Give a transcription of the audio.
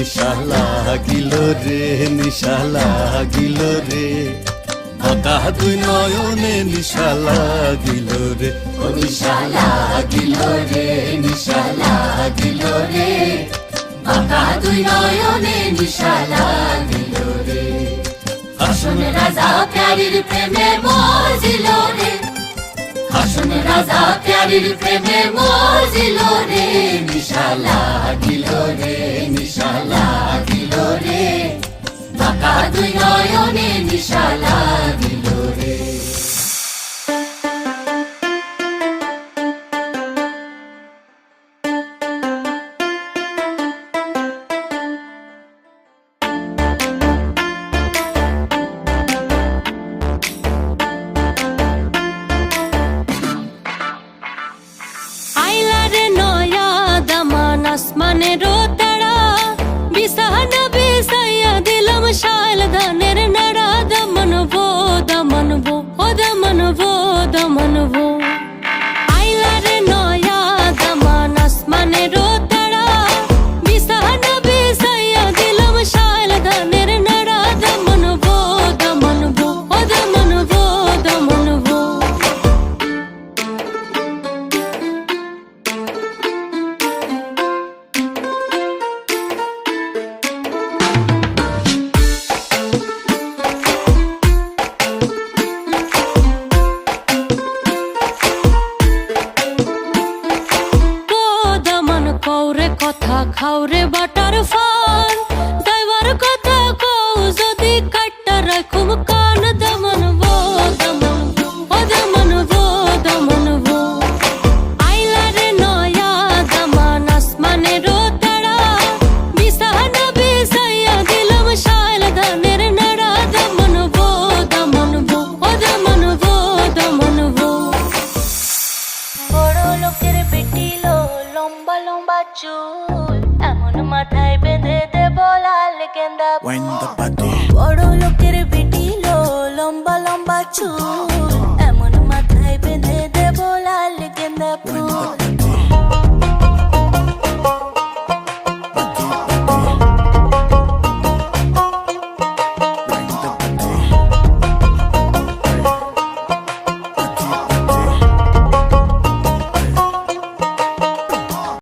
নিশা লাগিল রে, নিশা লাগিল রে, বাঁকা দুই নয়নে নিশা লাগিল রে, ও নিশা লাগিল রে, নিশা লাগিল রে, বাঁকা দুই নয়নে নিশা লাগিল রে। হাসন রাজা প্যারির প্রেমে মজিল রে, হাসন রাজা প্যারির প্রেমে মজিল রে, নিশা লাগিল রে, নিশা লাগিল রে, বাঁকা দুই নয়নে নিশা লাগিল রে। আসমানেরও তারা বিছানা বিছাইয়া দিলাম শাল ধানের নাড়া, দমনবো দমনবো ও দমনবো দমনবো। আইলারে নয়া দামান আসমানেরও তারা বিছানা বিছাইয়া দিলাম শাল ধানের নাড়া, দমনবো দমনবো ও দমনবো দমনবো। কথা খাওরে বাটার ফান দাইবার কথা কও যদি কাটটা রাখুম কান, দমনবো দমনবো ও দমনবো দমনবো। আইলারে নয়া দামান আসমানেরও তারা বিছানা বিছাইয়া দিলাম শাল ধানের নাড়া, দমনবো দমনবো ও দমনবো দমনবো। বড় লোকের বেটিলো লম্বা লম্বা চুল, এমন মাথায় বেঁধে দেব লাল গেন্দা ফুল। বড় লোকের বেটিলো লম্বা লম্বা চুল,